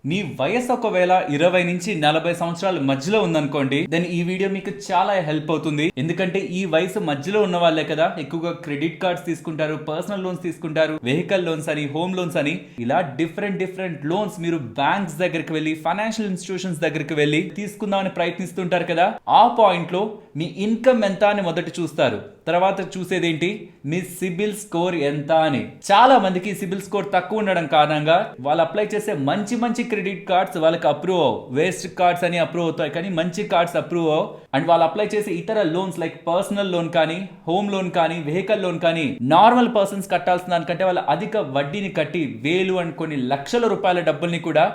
మీ వయసు ఒకవేళ 20 నుంచి 40 సంవత్సరాల మధ్యలో ఉందనుకోండి, దెన్ ఈ వీడియో మీకు చాలా హెల్ప్ అవుతుంది. ఎందుకంటే ఈ వయసు మధ్యలో ఉన్న వాళ్ళే కదా ఎక్కువగా క్రెడిట్ కార్డ్స్ తీసుకుంటారు, పర్సనల్ లోన్స్ తీసుకుంటారు, వెహికల్ లోన్స్ అని, హోమ్ లోన్స్ అని, ఇలా డిఫరెంట్ లోన్స్ మీరు బ్యాంక్స్ దగ్గరికి వెళ్ళి, ఫైనాన్షియల్ ఇన్స్టిట్యూషన్స్ దగ్గరికి వెళ్ళి తీసుకుందామని ప్రయత్నిస్తుంటారు కదా. ఆ పాయింట్ లో మీ ఇన్కమ్ ఎంత అని మొదట చూస్తారు. తర్వాత చూసేదేంటి, మీ సిబిల్ స్కోర్ ఎంత అని. చాలా మందికి సిబిల్ స్కోర్ తక్కువ ఉండడం కారణంగా వాళ్ళు అప్లై చేసే మంచి క్రెడిట్ కార్డ్స్ వాళ్ళకి అప్రూవ్ అవ్వవు. వేస్ట్ కార్డ్స్ అని అప్రూవ్ అవుతాయి, కానీ మంచి కార్డ్స్ అప్రూవ్ అవ్వవు. అండ్ వాళ్ళు అప్లై చేసే ఇతర లోన్స్ లైక్ పర్సనల్ లోన్ కానీ, హోమ్ లోన్ కానీ, వెహికల్ లోన్ కానీ నార్మల్ పర్సన్స్ కట్టాల్సిన దానికంటే వాళ్ళ అధిక వడ్డీని కట్టి వేలు అండ్ కొన్ని లక్షల రూపాయల డబ్బుల్ని కూడా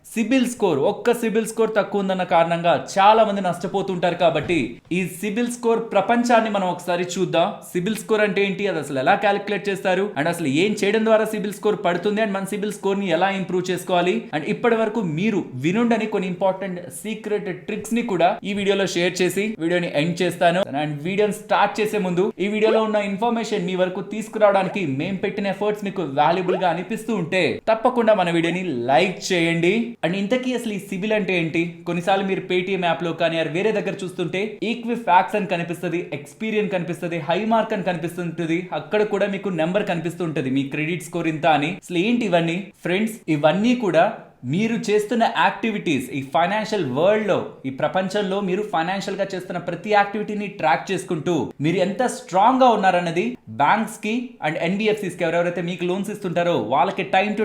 ఒక్క సిబిల్ స్కోర్ తక్కువ ఉందన్న కారణంగా చాలా మంది నష్టపోతుంటారు. కాబట్టి ఈ సిబిల్ స్కోర్ ప్రపంచాన్ని మనం ఒకసారి చూద్దాం. సిబిల్ స్కోర్ అంటే ఏంటి, అది అసలు ఎలా క్యాలిక్యులేట్ చేస్తారు, అండ్ అసలు ఏం చేయడం ద్వారా సిబిల్ స్కోర్ పడుతుంది, అండ్ మన సిబిల్ స్కోర్ ని ఎలా ఇంప్రూవ్ చేసుకోవాలి, అండ్ ఇప్పటి వరకు మీరు వినుండని కొన్ని ఇంపార్టెంట్ సీక్రెట్ ట్రిక్స్ ని కూడా ఈ వీడియోలో షేర్ చేసి వీడియోని ఎండ్ చేస్తాను. అండ్ వీడియోని స్టార్ట్ చేసే ముందు ఈ వీడియోలో ఉన్న ఇన్ఫర్మేషన్ మీ వరకు తీసుకురావడానికి మేము పెట్టిన ఎఫర్ట్స్ మీకు వాల్యుబుల్ గా అనిపిస్తూ ఉంటే తప్పకుండా మన వీడియోని లైక్ చేయండి. అండ్ ఇంతకీ అసలు ఈ సిబిల్ అంటే ఏంటి? కొన్నిసార్లు మీరు పేటిఎం యాప్ లో కానీ వేరే దగ్గర చూస్తుంటే ఈక్విఫాక్స్ అని కనిపిస్తుంది, ఎక్స్పీరియన్ కనిపిస్తుంది, హై మార్క్ అని కనిపిస్తుంటది, అక్కడ కూడా మీకు నెంబర్ కనిపిస్తుంటది మీ క్రెడిట్ స్కోర్ ఇంత అని. అసలు ఏంటి ఇవన్నీ ఫ్రెండ్స్? ఇవన్నీ కూడా మీరు చేస్తున్న యాక్టివిటీస్, ఈ ఫైనాన్షియల్ వరల్డ్ లో, ఈ ప్రపంచంలో మీరు ఫైనాన్షియల్ గా చేస్తున్న ప్రతి యాక్టివిటీని ట్రాక్ చేసుకుంటూ మీరు ఎంత స్ట్రాంగ్ గా ఉన్నారన్నది బ్యాంక్స్ కి అండ్ ఎన్బిఎఫ్సిస్ కి ఎవరెవరైతే మీకు లోన్స్ ఇస్తుంటారో వాళ్ళకి టైం టు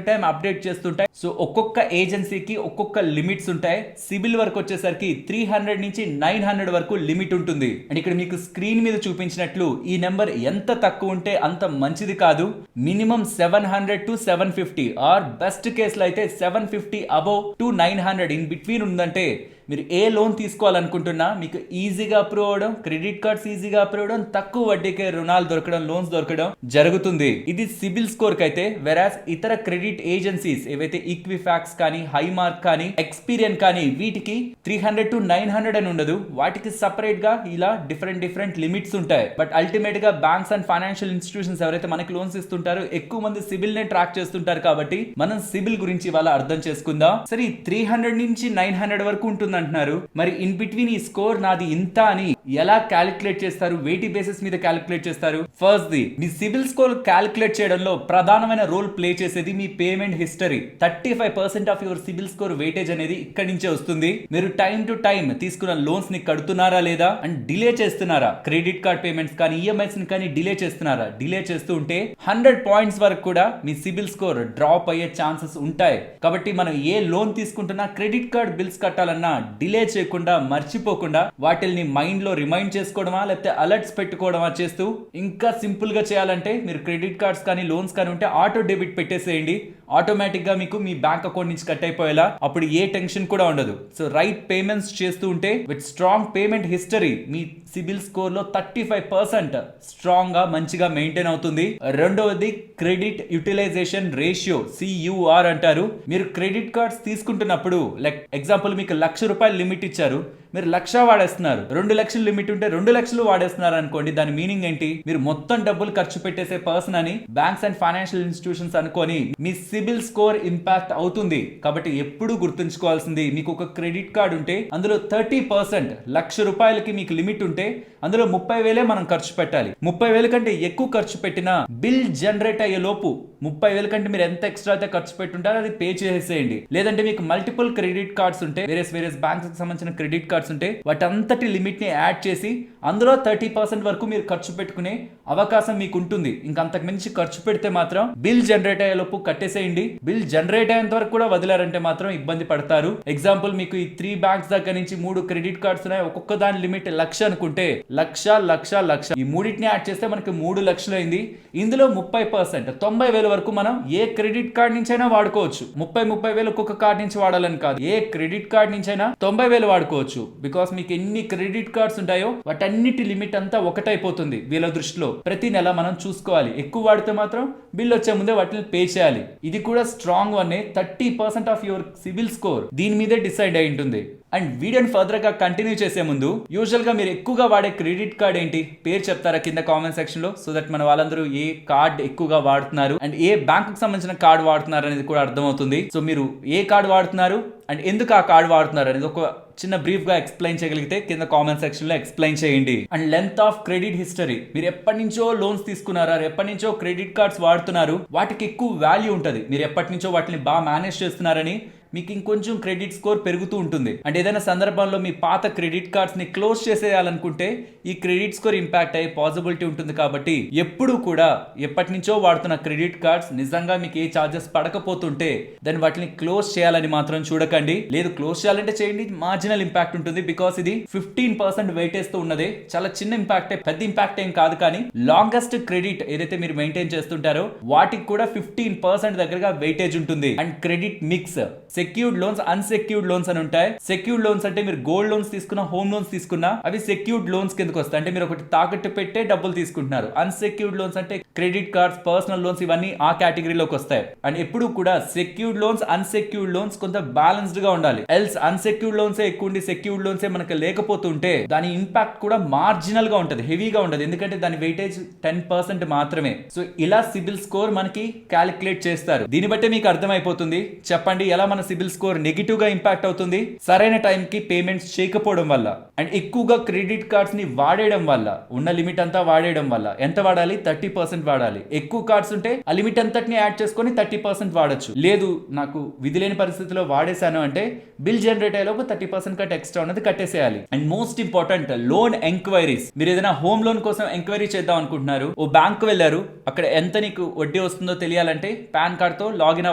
టైం అప్డేట్ చేస్తుంటాయి. సో ఒక్కొక్క ఏజెన్సీకి ఒక్కొక్క లిమిట్స్ ఉంటాయి. సిబిల్ వరకు వచ్చేసరికి 300 నుంచి 900 వరకు లిమిట్ ఉంటుంది. అండ్ ఇక్కడ మీకు స్క్రీన్ మీద చూపించినట్లు ఈ నెంబర్ ఎంత తక్కువ ఉంటే అంత మంచిది కాదు. మినిమం 700 to 750 ఆర్ బెస్ట్ కేసులో అయితే 750 అబౌవ్ టు 900 ఇన్ బిట్వీన్ ఉందంటే మీరు ఏ లోన్ తీసుకోవాలనుకుంటున్నా మీకు ఈజీగా అప్రూవ్ అవడం, క్రెడిట్ కార్డ్స్ ఈజీగా అప్రూవ్ అవడం, తక్కువ వడ్డీకే రుణాలు దొరకడం, లోన్స్ దొరకడం జరుగుతుంది. ఇది సిబిల్ స్కోర్ కి అయితే. వెరాస్ ఇతర క్రెడిట్ ఏజెన్సీస్ ఏవైతే ఈక్విఫాక్స్ కానీ, హై మార్క్ కానీ, ఎక్స్పీరియన్ కానీ వీటికి 300 to 900 అని ఉండదు. వాటికి సపరేట్ గా ఇలా డిఫరెంట్ లిమిట్స్ ఉంటాయి. బట్ అల్టిమేట్ గా బ్యాంక్స్ అండ్ ఫైనాన్షియల్ ఇన్స్టిట్యూషన్స్ ఎవరైతే మనకి లోన్స్ ఇస్తుంటారో ఎక్కువ మంది సిబిల్ నే ట్రాక్ చేస్తుంటారు. కాబట్టి మనం సిబిల్ గురించి ఇవాళ అర్థం చేసుకుందాం. సరే, 300 నుంచి 900 వరకు ఉంటుంది అంటున్నారు. మరి ఇన్ బిట్వీన్ ఈ స్కోర్ నాది ఇంత అని ఎలా క్యాలిక్యులేట్ చేస్తారు? వేటి బేసిస్ మీద క్యాలిక్యులేట్ చేస్తారు? ఫస్ట్ ది మీ సిబిల్ స్కోర్ క్యాలిక్యులేట్ చేయడంలో ప్రధానమైన రోల్ ప్లే చేసేది మీ payment history. 35% of your CIBIL score weightage అనేది ఇక్కడి నుంచే వస్తుంది. మీరు టైం టు టైం తీసుకున్న లోన్స్ ని కడుతున్నారా లేదా, అండ్ డిలే చేస్తున్నారా, క్రెడిట్ కార్డ్ పేమెంట్స్ కానీ ఈఎంఐస్ ని కానీ డిలే చేస్తున్నారా? డిలే చేస్తూ ఉంటే 100 పాయింట్స్ వరకు కూడా మీ సిబిల్ స్కోర్ డ్రాప్ అయ్యే ఛాన్సెస్ ఉంటాయి. కాబట్టి మనం ఏ లోన్ తీసుకుంటున్నా, క్రెడిట్ కార్డ్ బిల్స్ కట్టాలన్నా డిలే చేయకుండా, మర్చిపోకుండా వాటిని మైండ్ లో రిమైండ్ చేసుకోవడమా లేకపోతే అలర్ట్స్ పెట్టుకోవడమా చేస్తూ, ఇంకా సింపుల్ గా చేయాలంటే మీరు క్రెడిట్ కార్డ్స్ కానీ లోన్స్ కానీ ఉంటే ఆటో డెబిట్ పెట్టేసేయండి. ఆటోమేటిక్ గా మీకు మీ బ్యాంక్ అకౌంట్ నుంచి కట్ అయిపోయేలా, అప్పుడు ఏ టెన్షన్ కూడా ఉండదు. సో రైట్ పేమెంట్స్ చేస్తూ ఉంటే with strong payment history me CIBIL score లో 35% స్ట్రాంగ్ గా మంచిగా మెయింటైన్ అవుతుంది. రెండవది క్రెడిట్ యూటిలైజేషన్ రేషియో, CUR అంటారు. మీరు క్రెడిట్ కార్డ్స్ తీసుకుంటున్నప్పుడు లైక్ ఎగ్జాంపుల్ మీకు ₹1,00,000 లిమిట్ ఇచ్చారు, మీరు 1,00,000 వాడేస్తున్నారు. 2,00,000 లిమిట్ ఉంటే 2,00,000 వాడేస్తున్నారు అనుకోండి. దాని మీనింగ్ ఏంటి? మీరు మొత్తం డబ్బులు ఖర్చు పెట్టేసే పర్సన్ అని బ్యాంక్స్ అండ్ ఫైనాన్షియల్ ఇన్స్టిట్యూషన్స్ అనుకొని మీ సిబిల్ స్కోర్ ఇంపాక్ట్ అవుతుంది. కాబట్టి ఎప్పుడు గుర్తుంచుకోవాల్సింది, మీకు ఒక క్రెడిట్ కార్డ్ ఉంటే అందులో 30% ₹1,00,000 మీకు లిమిట్ ఉంటే అందులో 30,000 మనం ఖర్చు పెట్టాలి. 30,000 కంటే ఎక్కువ ఖర్చు పెట్టినా బిల్ జనరేట్ అయ్యే లోపు 30,000 కంటే మీరు ఎంత ఎక్స్ట్రా అయితే ఖర్చు పెట్టుంటారో అది పే చేసేయండి. లేదంటే మీకు మల్టిపుల్ క్రెడిట్ కార్డ్స్ ఉంటే, వేరియస్ బ్యాంక్స్ కి సంబంధించిన క్రెడిట్ కార్డ్స్ ఉంటే వాటంతటి లిమిట్ ని యాడ్ చేసి అందులో 30% వరకు మీరు ఖర్చు పెట్టుకునే అవకాశం మీకు ఉంటుంది. ఇంకంతకు మించి ఖర్చు పెడితే మాత్రం బిల్ జనరేట్ అయ్యే లోపు కట్టేసేయండి. బిల్ జనరేట్ అయ్యేంత వరకు కూడా వదిలారంటే మాత్రం ఇబ్బంది పడతారు. ఎగ్జాంపుల్ మీకు ఈ 3 బ్యాంక్స్ దగ్గర నుంచి 3 క్రెడిట్ కార్డ్స్ ఉన్నాయి. ఒక్కొక్క దాని లిమిట్ 1,00,000 అనుకుంటే 1,00,000 ఈ మూడింటిని యాడ్ చేస్తే మనకి 3,00,000 అయింది. ఇందులో 30% 90,000 వరకు మనం ఏ క్రెడిట్ కార్డ్ నుంచి అయినా వాడుకోవచ్చు. 30,000 ఒక్కొక్క కార్డ్ నుంచి వాడాలని కాదు, ఏ క్రెడిట్ కార్డ్ నుంచి అయినా 90,000 వాడుకోవచ్చు. బికాస్ మీకు ఎన్ని క్రెడిట్ కార్డ్స్ ఉంటాయో వాటన్నిటి లిమిట్ అంతా ఒకటైపోతుంది వీళ్ళ దృష్టిలో. ప్రతి నెల మనం చూసుకోవాలి. ఎక్కువ వాడితే మాత్రం బిల్ వచ్చే ముందే వాటిని పే చేయాలి. ఇది కూడా strong one. 30% of your CIBIL score దీని మీదే డిసైడ్ అయి ఉంటుంది. అండ్ వీడియోని ఫర్దర్ గా కంటిన్యూ చేసే ముందు యూజువల్ గా మీరు ఎక్కువగా వాడే క్రెడిట్ కార్డ్ ఏంటి పేరు చెప్తారా కింద కామెంట్ సెక్షన్ లో, సో దట్ మన వాళ్ళందరూ ఏ కార్డ్ ఎక్కువగా వాడుతున్నారు అండ్ ఏ బ్యాంక్ కు సంబంధించిన కార్డ్ వాడుతున్నారు అనేది కూడా అర్థమవుతుంది. సో మీరు ఏ కార్డ్ వాడుతున్నారు అండ్ ఎందుకు ఆ కార్డ్ వాడుతున్నారు అనేది ఒక చిన్న బ్రీఫ్ గా ఎక్స్ప్లెయిన్ చేయగలిగితే కింద కామెంట్ సెక్షన్ లో ఎక్స్ప్లెయిన్ చేయండి. And length of credit history, మీరు ఎప్పటి నుంచో లోన్స్ తీసుకున్నారా, ఎప్పటి నుంచో క్రెడిట్ కార్డ్స్ వాడుతున్నారు, వాటికి ఎక్కువ వాల్యూ ఉంటుంది. మీరు ఎప్పటి నుంచో వాటిని బాగా మేనేజ్ చేస్తున్నారని మీకు ఇంకొంచెం క్రెడిట్ స్కోర్ పెరుగుతూ ఉంటుంది. అండ్ ఏదైనా సందర్భంలో మీ పాత క్రెడిట్ కార్డ్స్ ని క్లోజ్ చేసేయాలనుకుంటే ఈ క్రెడిట్ స్కోర్ ఇంపాక్ట్ అయ్యే పాసిబిలిటీ ఉంటుంది. కాబట్టి ఎప్పుడు కూడా ఎప్పటి నుంచో వాడుతున్న క్రెడిట్ కార్డ్స్ నిజంగా మీకు ఏ చార్జెస్ పడకపోతుంటే దాన్ని వాటిని క్లోజ్ చేయాలని మాత్రం చూడకండి. లేదు క్లోజ్ చేయాలంటే చేయండి, మార్జినల్ ఇంపాక్ట్ ఉంటుంది. బికాస్ ఇది 15% వెయిటేజ్ తో ఉన్నదే, చాలా చిన్న ఇంపాక్ట్, పెద్ద ఇంపాక్ట్ ఏం కాదు. కానీ లాంగెస్ట్ క్రెడిట్ ఏదైతే మీరు మెయింటైన్ చేస్తుంటారో వాటికి కూడా 15% దగ్గరగా వెయిటేజ్ ఉంటుంది. And credit mix, secured loans, unsecured loans అని ఉంటాయి. సెక్యూర్డ్ లోన్స్ అంటే మీరు గోల్డ్ లోన్స్ తీసుకున్నా, హోమ్ లోన్స్ తీసుకున్నా అవి సెక్యూర్డ్ లోన్స్ కిందకి వస్తాయి. అంటే మీరు ఒకటి తాకట్టు పెట్టే డబ్బులు తీసుకుంటున్నారు. అన్సెక్యూర్డ్ లోన్స్ అంటే క్రెడిట్ కార్డ్స్, పర్సనల్ లోన్స్ ఇవన్నీ ఆ కేటగిరీలోకి వస్తాయి. అండ్ ఎప్పుడు కూడా సెక్యూర్డ్ లోన్స్, అన్సెక్యూర్డ్ లోన్స్ కొంత బ్యాలెన్స్డ్ గా ఉండాలి. ఎల్స్ అన్సెక్యూర్డ్ లోన్స్ ఎక్కువ ఉండి సెక్యూర్డ్ లోన్స్ మనకి లేకపోతుంటే దాని ఇంపాక్ట్ కూడా మార్జినల్ గా ఉంటది, హెవీగా ఉండదు. ఎందుకంటే దాని వెయిటేజ్ 10% మాత్రమే. సో ఇలా సిబిల్ స్కోర్ మనకి క్యాలిక్యులేట్ చేస్తారు. దీన్ని బట్టే మీకు అర్థమైపోతుంది. చెప్పండి ఎలా మన సిబిల్ స్కోర్ నెగిటివ్ గా ఇంపాక్ట్ అవుతుంది? సరైన టైం కి పేమెంట్స్ చేయకపోవడం వల్ల అండ్ ఎక్కువగా క్రెడిట్ కార్డ్స్ ని వాడేయడం వల్ల. ఉన్న లిమిట్ అంతా వాడేయడం వల్ల. ఎంత వాడాలి? 30% వాడాలి. ఎక్కువ కార్డ్స్ ఉంటే ఆ లిమిట్ అంతటిని యాడ్ చేసుకొని 30% వాడచ్చు. లేదు నాకు విధి లేని పరిస్థితిలో వాడేశాను అంటే బిల్ జనరేట్ అయ్యేలోపు 30% కట్ ఎక్స్ట్రా ఉన్నది కట్టేసేయాలి. And most important loan enquiries. మీరు ఏదైనా హోమ్ లోన్ కోసం ఎంక్వైరీ చేద్దాం అనుకుంటున్నారు, ఓ బ్యాంక్ వెళ్ళారు, అక్కడ ఎంత నీకు వడ్డీ వస్తుందో తెలియాలంటే పాన్ కార్డ్ తో లాగిన్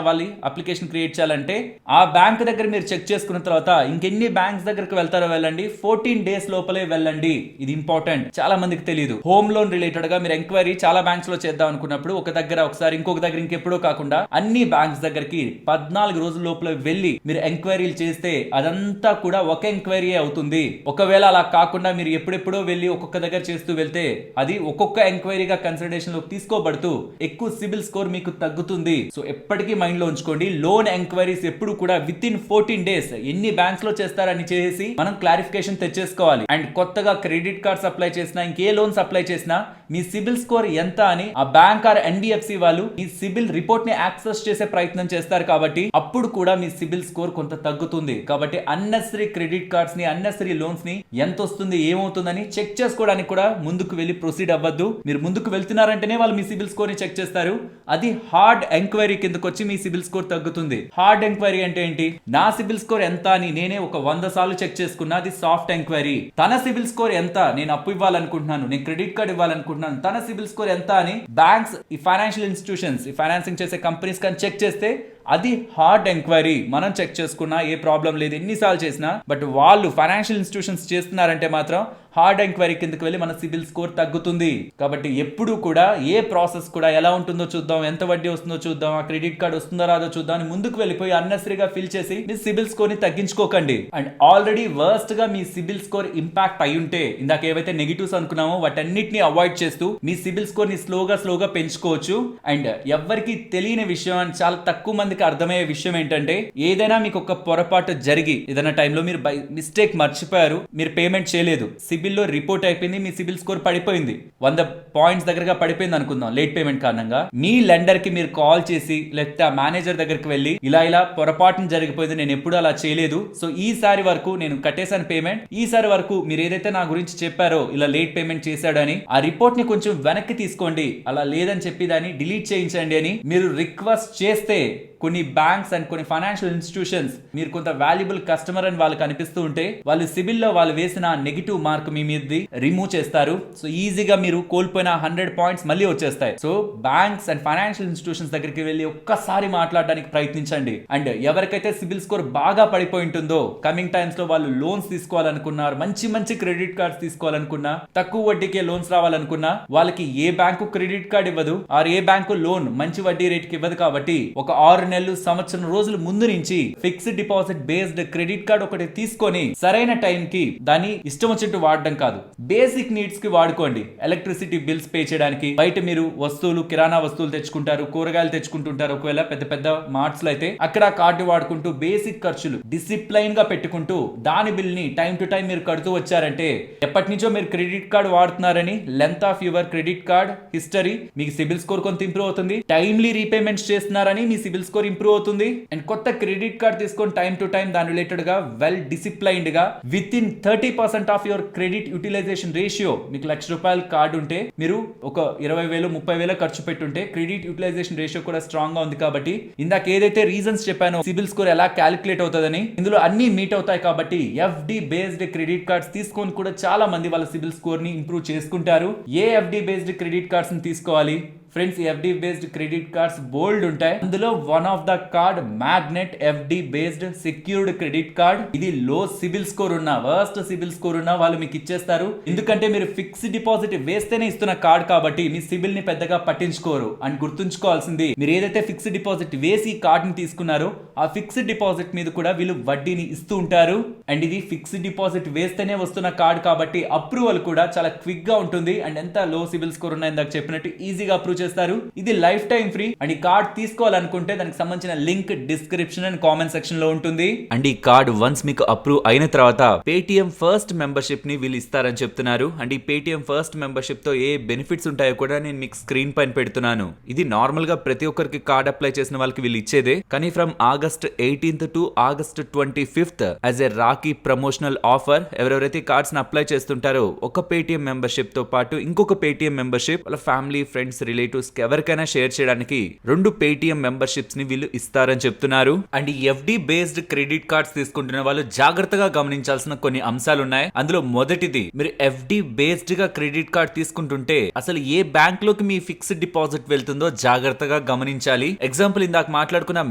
అవ్వాలి, అప్లికేషన్ క్రియేట్ చేయాలంటే ఆ బ్యాంక్ దగ్గర మీరు చెక్ చేసుకున్న తర్వాత ఇంకెన్ని బ్యాంక్స్ దగ్గరకు వెళ్తారో వెళ్ళండి, 14 days లోపలే వెళ్ళండి. ఇది ఇంపార్టెంట్, చాలా మందికి తెలియదు. హోమ్ లోన్ రిలేటెడ్ గా మీరు ఎంక్వైరీ చాలా బ్యాంక్స్ లో చేద్దాం అనుకున్నప్పుడు ఒక దగ్గర ఒకసారి, ఇంకొక దగ్గర ఇంకెప్పుడో కాకుండా అన్ని బ్యాంక్స్ దగ్గరికి 14 రోజుల లోపల వెళ్ళి మీరు ఎంక్వైరీలు చేస్తే అదంతా కూడా ఒక ఎంక్వైరీ అవుతుంది. ఒకవేళ అలా కాకుండా మీరు ఎప్పుడెప్పుడో వెళ్ళి ఒక్కొక్క దగ్గర చేస్తూ వెళ్తే అది ఒక్కొక్క ఎంక్వైరీగా కన్సిడరేషన్ లోకి తీసుకోబడుతూ ఎక్కువ సిబిల్ స్కోర్ మీకు తగ్గుతుంది. సో ఎప్పటికీ మైండ్ లో ఉంచుకోండి, లోన్ ఎంక్వైరీస్ ఎప్పుడు కూడా విత్ ఇన్ 14 days ఎన్ని బ్యాంక్స్ లో చేస్తారని చేసి మనం క్లారిఫికేషన్ తెచ్చేసుకోవాలి. అండ్ కొత్తగా క్రెడిట్ కార్డ్స్ అప్లై చేసినా, ఇంకే లోన్స్ అప్లై చేసినా మీ సిబిల్ స్కోర్ ఎంత అని ఆ బ్యాంక్ ఆర్ ఎన్బిఎఫ్సి వాళ్ళు ఈ సిబిల్ రిపోర్ట్ ని యాక్సెస్ చేసే ప్రయత్నం చేస్తారు. కాబట్టి అప్పుడు కూడా మీ సిబిల్ స్కోర్ కొంత తగ్గుతుంది. కాబట్టి అన్నెసరీ క్రెడిట్ కార్డ్స్ ని, అన్నెసరీ లోన్స్ ని ఎంత వస్తుంది, ఏమవుతుందని చెక్ చేసుకోవడానికి కూడా ముందుకు వెళ్ళి ప్రొసీడ్ అవ్వద్దు. మీరు ముందుకు వెళ్తున్నారంటేనే వాళ్ళు మీ సిబిల్ స్కోర్ ని చెక్ చేస్తారు. అది హార్డ్ ఎంక్వైరీ కిందకు వచ్చి మీ సిబిల్ స్కోర్ తగ్గుతుంది. హార్డ్ ఎంక్వైరీ అంటే ఏంటి? నా సిబిల్ స్కోర్ ఎంత అని నేనే ఒక 100 సార్లు చెక్ చేసుకున్నా, అది సాఫ్ట్ ఎంక్వైరీ. తన సిబిల్ స్కోర్ ఎంత, నేను అప్పు ఇవ్వాలనుకుంటున్నాను, నేను క్రెడిట్ కార్డ్ ఇవ్వాలనుకుంటున్నాను, తన సిబిల్ స్కోర్ ఎంత అని బ్యాంక్స్, ఈ ఫైనాన్షియల్ ఇన్స్టిట్యూషన్స్, ఈ ఫైనాన్సింగ్ చేసే కంపెనీస్ కానీ చెక్ చేస్తే అది హార్డ్ ఎంక్వైరీ. మనం చెక్ చేసుకున్నా ఏ ప్రాబ్లం లేదు, ఎన్నిసార్లు చేసినా. బట్ వాళ్ళు ఫైనాన్షియల్ ఇన్స్టిట్యూషన్స్ చేస్తున్నారంటే మాత్రం హార్డ్ ఎంక్వైరీ కిందకి వెళ్ళి మన సిబిల్ స్కోర్ తగ్గుతుంది. కాబట్టి ఎప్పుడు కూడా ఏ ప్రాసెస్ కూడా ఎలా ఉంటుందో చూద్దాం, ఎంత వడ్డీ వస్తుందో చూద్దాం, ఆ క్రెడిట్ కార్డ్ వస్తుందో రాదో చూద్దాం అని ముందుకు వెళ్ళిపోయి అన్నెసరీగా ఫిల్ చేసి మీ సిబిల్ స్కోర్ ని తగ్గించుకోకండి. అండ్ ఆల్రెడీ వర్స్ట్ గా మీ సిబిల్ స్కోర్ ఇంపాక్ట్ అయి ఉంటే, ఇందాక ఏవైతే నెగిటివ్స్ అనుకున్నామో వాటన్నిటిని అవాయిడ్ చేస్తూ మీ సిబిల్ స్కోర్ ని స్లోగా పెంచుకోవచ్చు. అండ్ ఎవరికి తెలియని విషయం అని చాలా తక్కువ మందికి అర్థమయ్యే విషయం ఏంటంటే, ఏదైనా మీకు ఒక పొరపాటు జరిగి ఏదైనా టైంలో మీరు బై మిస్టేక్ మర్చిపోయారు, మీరు పేమెంట్ చేయలేదు, సిబిల్లో రిపోర్ట్ అయిపోయింది, మీ సిబిల్ స్కోర్ పడిపోయింది, 100 points దగ్గరగా పడిపోయింది అనుకుందాం లేట్ పేమెంట్ కారణంగా. మీ లెండర్ కి మీరు కాల్ చేసి లేకపోతే ఆ మేనేజర్ దగ్గరికి వెళ్ళి ఇలా పొరపాటున జరిగిపోయింది, నేను ఎప్పుడు అలా చేయలేదు, సో ఈసారి వరకు నేను కట్టేశాను పేమెంట్, ఈసారి వరకు మీరు ఏదైతే నా గురించి చెప్పారో ఇలా లేట్ పేమెంట్ చేశాడు అని ఆ రిపోర్ట్ ని కొంచెం వెనక్కి తీసుకోండి, అలా లేదని చెప్పి దాన్ని డిలీట్ చేయించండి అని మీరు రిక్వెస్ట్ చేస్తే కొన్ని బ్యాంక్స్ అండ్ కొన్ని ఫైనాన్షియల్ ఇన్స్టిట్యూషన్స్ మీరు కొంత వాల్యుబుల్ కస్టమర్ అని వాళ్ళకి అనిపిస్తూ ఉంటే వాళ్ళు సిబిల్ లో వాళ్ళు వేసిన నెగిటివ్ మార్క్ మీ మీదది రిమూవ్ చేస్తారు. సో ఈజీగా మీరు కోల్పోయిన 100 points మళ్ళీ వచ్చేస్తాయి. So banks and financial institutions దగ్గరికి వెళ్ళి ఒక్కసారి మాట్లాడడానికి ప్రయత్నించండి. అండ్ ఎవరికైతే సిబిల్ స్కోర్ బాగా పడిపోయి ఉంటుందో, కమింగ్ టైమ్స్ లో వాళ్ళు లోన్స్ తీసుకోవాలనుకున్నారు, మంచి క్రెడిట్ కార్డ్స్ తీసుకోవాలనుకున్నా, తక్కువ వడ్డీకే లోన్స్ రావాలనుకున్నా, వాళ్ళకి ఏ బ్యాంకు క్రెడిట్ కార్డ్ ఇవ్వదు, ఆర్ ఏ బ్యాంకు లోన్ మంచి వడ్డీ రేట్కి ఇవ్వదు. కాబట్టి ఒక 6 నెలలు సంవత్సరం రోజుల ముందు నుంచి fixed deposit based credit card ఒకటి తీసుకొని సరైన టైం కి దాన్ని ఇష్టం వచ్చినట్టు వాడడం కాదు, బేసిక్ నీడ్స్ కి వాడుకోండి. ఎలక్ట్రిసిటీ బిల్స్ పే చేయడానికి, బయట మీరు వస్తువులు కిరాణా వస్తువులు తెచ్చుకుంటారు, కూరగాయలు తెచ్చుకుంటుంటారు, ఒకవేళ పెద్ద పెద్ద మార్ట్స్ లో అయితే అక్కడ కార్డు వాడుకుంటూ బేసిక్ ఖర్చులు డిసిప్లైన్ గా పెట్టుకుంటూ దాని బిల్ ని టైం టు టైం మీరు కడుతూ వచ్చారంటే ఎప్పటి నుంచో మీరు క్రెడిట్ కార్డ్ వాడుతున్నారని length of your credit card history, మీకు సిబిల్ స్కోర్ కొంత ఇంప్రూవ్ అవుతుంది. టైమ్లీ రీపేమెంట్స్ చేస్తున్నారని మీ సిబిల్ స్కోర్ ఇంప్రూవ్ అవుతుంది. అండ్ కొత్త క్రెడిట్ కార్డ్ తీసుకొని టైం టు టైం దాని రిలేటెడ్ గా వెల్ డిసిప్లైన్డ్ గా within 30% of your credit utilisation ratio, మీకు ₹1,00,000 కార్డు ఉంటే మీరు ఒక 20,000 30,000 ఖర్చు పెట్టుంటే క్రెడిట్ యూటిలైజేషన్ రేషియో కూడా స్ట్రాంగ్ గా ఉంది. కాబట్టి ఇందాక ఏదైతే రీజన్స్ చెప్పానో సిబిల్ స్కోర్ ఎలా క్యాలిక్యులేట్ అవుతుందని, ఇందులో అన్ని మీట్ అవుతాయి. కాబట్టి ఎఫ్డి బేస్డ్ క్రెడిట్ కార్డ్స్ తీసుకొని కూడా చాలా మంది వాళ్ళ సిబిల్ స్కోర్ ని ఇంప్రూవ్ చేసుకుంటారు. ఏ ఎఫ్డి బేస్డ్ క్రెడిట్ కార్డ్స్ ని తీసుకోవాలి friends? FD based credit cards బోల్డ్ ఉంటాయి. అందులో one of the card magnet FD based secured credit card. ఇది లో సిబిల్ స్కోర్ ఉన్న, వర్స్ట్ సిబిల్ స్కోర్ ఉన్న వాళ్ళు మీకు ఇచ్చేస్తారు. ఎందుకంటే మీరు ఫిక్స్డ్ డిపాజిట్ వేస్తేనే ఇస్తున్న కార్డ్ కాబట్టి మీ సిబిల్ ని పెద్దగా పట్టించుకోరు. అండ్ గుర్తుంచుకోవాల్సింది, మీరు ఏదైతే ఫిక్స్డ్ డిపాజిట్ వేసి కార్డ్ ని తీసుకున్నారో ఆ ఫిక్స్డ్ డిపాజిట్ మీద కూడా వీళ్ళు వడ్డీని ఇస్తూ ఉంటారు. అండ్ ఇది ఫిక్స్డ్ డిపాజిట్ వేస్తేనే వస్తున్న కార్డ్ కాబట్టి అప్రూవల్ కూడా చాలా క్విక్ గా ఉంటుంది. అండ్ ఎంత లో సిబిల్ స్కోర్ ఉన్నా ఇందాక చెప్పినట్టు ఈజీగా అప్రూవ్ చేస్తారు. ఇది లైఫ్ టైం ఫ్రీ. అండ్ ఈ కార్డ్ తీసుకోవాలనుకుంటే దానికి సంబంధించిన link description and comment section లో ఉంటుంది. అండ్ ఈ కార్డ్ వన్స్ మీకు అప్రూవ్ అయిన తర్వాత పేటిఎం ఫస్ట్ మెంబర్షిప్ ని వీళ్ళు ఇస్తారని చెప్తున్నారు. అండ్ ఈ పేటిఎం ఫస్ట్ మెంబర్షిప్ తో ఏ బెనిఫిట్స్ ఉంటాయో కూడా నేను మీకు స్క్రీన్ పైన పెడుతున్నాను. ఇది నార్మల్ గా ప్రతి ఒక్కరికి కార్డ్ అప్లై చేసిన వాళ్ళకి వీళ్ళు ఇచ్చేదే. కానీ from August 18th to August 25th as a Rakhi promotional offer, ఎవరెవరైతే కార్డ్స్ ని అప్లై చేస్తుంటారో ఒక పేటిఎం మెంబర్షిప్ తో పాటు ఇంకొక పేటిఎం మెంబర్షిప్ వాళ్ళ ఫ్యామిలీ ఫ్రెండ్స్ రిలేటివ్స్ ఎవరికైనా షేర్ చేయడానికి 2 పేటిఎం మెంబర్షిప్స్ ని వీళ్ళు ఇస్తారని చెప్తున్నారు. అండ్ ఈ ఎఫ్డి బేస్డ్ క్రెడిట్ కార్డ్స్ తీసుకుంటున్న వాళ్ళు జాగ్రత్తగా గమనించాల్సిన కొన్ని అంశాలు ఉన్నాయి. అందులో మొదటిది, మీరు ఎఫ్డి బేస్డ్ గా క్రెడిట్ కార్డ్ తీసుకుంటుంటే అసలు ఏ బ్యాంక్ లోకి మీ ఫిక్స్డ్ డిపాజిట్ వెళ్తుందో జాగ్రత్తగా గమనించాలి. ఎగ్జాంపుల్ ఇందాక మాట్లాడుకున్న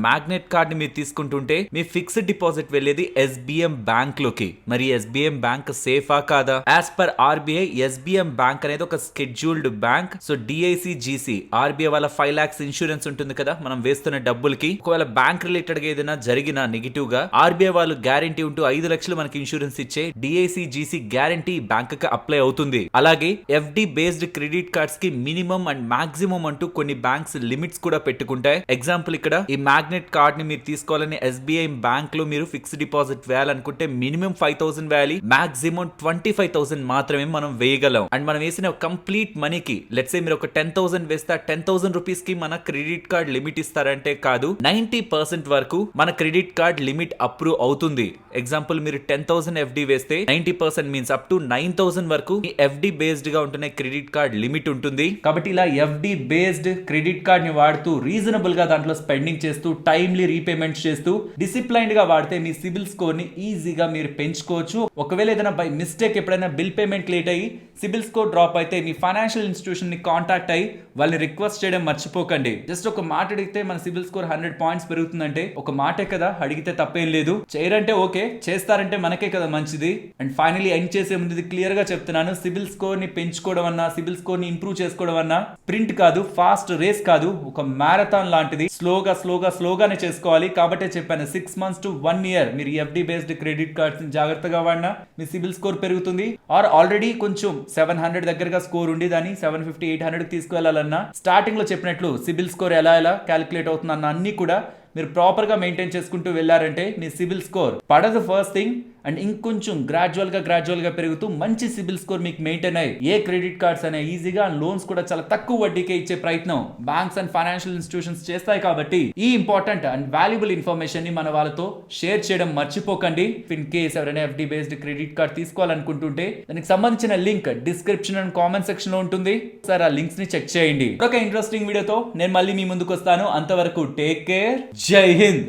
మ్యాగ్నెట్ కార్డ్ ని మీరు తీసుకుంటుంటే మీ ఫిక్స్డ్ డిపాజిట్ వెళ్ళేది ఎస్బిఎం బ్యాంక్ లోకి. మరి ఎస్బిఎం బ్యాంక్ సేఫా కాదా? As per RBI SBM bank అనేది ఒక scheduled bank. So DICGC RBI వాళ్ళ 5 lakhs ఇన్సూరెన్స్ ఉంటుంది కదా మనం వేస్తున్న డబ్బులకి. ఒకవేళ బ్యాంక్ రిలేటెడ్ గా ఏదైనా జరిగినా నెగిటివ్ గా ఆర్బీఐ వాళ్ళు గ్యారంటీ ఉంటూ 5 లక్షలు మనకి ఇన్సూరెన్స్ ఇచ్చే డిఐసిజిసి గ్యారంటీ బ్యాంక్ కి అప్లై అవుతుంది. అలాగే ఎఫ్డి బేస్డ్ క్రెడిట్ కార్డ్స్ కి మినిమం అండ్ మాక్సిమం అంటూ కొన్ని బ్యాంక్స్ లిమిట్స్ కూడా పెట్టుకుంటాయి. ఎగ్జాంపుల్ ఇక్కడ ఈ మ్యాగ్నెట్ కార్డ్ ని మీరు తీసుకోవాలని ఎస్బీఐ బ్యాంక్ లో మీరు ఫిక్స్డ్ డిపాజిట్ వేయాలనుకుంటే మినిమం 5,000 వేయాలి, మాక్సిమం 25,000 మాత్రమే మనం వేయగలం. అండ్ మనం వేసిన కంప్లీట్ మనీకి లెట్స్ సే మీరు ఒక 10,000 వేస్తే 10,000 రూపీస్ కి మన క్రెడిట్ కార్డ్ లిమిట్ ఇస్తారంటే కాదు, 90% వరకు మన క్రెడిట్ కార్డ్ లిమిట్ అప్రూవ్ అవుతుంది. ఎగ్జాంపుల్ మీరు 10,000 ఎఫ్డి వేస్తే 90% మీన్స్ అప్ టు 9,000 వరకు ఎఫ్డి బేస్డ్ గా ఉంటున్న క్రెడిట్ కార్డ్ లిమిట్ ఉంటుంది. కాబట్టి ఇలా ఎఫ్డి బేస్డ్ క్రెడిట్ కార్డ్ ని వాడుతూ రీజనబుల్ గా దాంట్లో స్పెండింగ్ చేస్తూ టైమ్లీ రీపేమెంట్స్ చేస్తూ డిసిప్లైన్డ్ గా వాడితే మీ సిబిల్ స్కోర్ ని ఈజీగా మీరు పెంచుకోవచ్చు. ఒకవేళ ఏదైనా బై మిస్టేక్ ఎప్పుడైనా బిల్ పేమెంట్ లేట్ అయ్యి సిబిల్ స్కోర్ డ్రాప్ అయితే మీ ఫైనాన్షియల్ ఇన్స్టిట్యూషన్ ని కాంటాక్ట్ అయ్యి వాళ్ళని రిక్వెస్ట్ చేయడం మర్చిపోకండి. జస్ట్ ఒక మాట అడిగితే మన సిబిల్ స్కోర్ 100 పాయింట్స్ పెరుగుతుందంటే ఒక మాటే కదా, అడిగితే తప్పేం లేదు. చేయరంటే ఓకే, చేస్తారంటే మనకే కదా మంచిది. అండ్ ఫైనలీ ఎండ్ చేసే ముందు క్లియర్ గా చెప్తున్నాను, సిబిల్ స్కోర్ ని పెంచుకోవడం అన్నా సిబిల్ స్కోర్ ని ఇంప్రూవ్ చేసుకోవడం అన్నా స్ప్రింట్ కాదు, ఫాస్ట్ రేస్ కాదు, ఒక మ్యారథాన్ లాంటిది. స్లోగానే చేసుకోవాలి. కాబట్టి చెప్పాను 6 months to 1 year మీరు ఎఫ్డి బేస్డ్ క్రెడిట్ కార్డ్స్ ని జాగ్రత్తగా వాడినా మీ సిబిల్ స్కోర్ పెరుగుతుంది. ఆర్ ఆల్రెడీ కొంచెం 700 దగ్గరగా స్కోర్ ఉండి దాన్ని 750 800 తీసుకువెళ్ళాలన్నా స్టార్టింగ్ లో చెప్పినట్లు సిబిల్ స్కోర్ ఎలా క్యాలిక్యులేట్ అవుతుందన్న అన్ని కూడా మీరు ప్రాపర్ గా మెయింటైన్ చేసుకుంటూ వెళ్ళారంటే మీ సిబిల్ స్కోర్ పడదు ఫస్ట్ థింగ్. అండ్ ఇంకొంచెం గ్రాడ్యువల్ గా పెరుగుతూ మంచి సిబిల్ స్కోర్ మీకు మెయింటైన్ అయ్యి ఏ క్రెడిట్ కార్డ్స్ అనే ఈజీగా లోన్స్ కూడా చాలా తక్కువ వడ్డీకే ఇచ్చే ప్రయత్నం బ్యాంక్స్ అండ్ ఫైనాన్షియల్ ఇన్స్టిట్యూషన్స్ చేస్తాయి. కాబట్టి ఈ ఇంపార్టెంట్ అండ్ వాల్యుబుల్ ఇన్ఫర్మేషన్ ని మన వాళ్ళతో షేర్ చేయడం మర్చిపోకండి. ఇన్ కేస్ ఎవరైనా ఎఫ్డి బేస్డ్ క్రెడిట్ కార్డ్ తీసుకోవాలనుకుంటుంటే దానికి సంబంధించిన link description and comment section లో ఉంటుంది. సార్ ఆ లింక్స్ ని చెక్ చేయండి. ఒక ఇంట్రెస్టింగ్ వీడియోతో నేను మళ్ళీ మీ ముందుకు వస్తాను. అంతవరకు టేక్ కేర్, జై హింద్.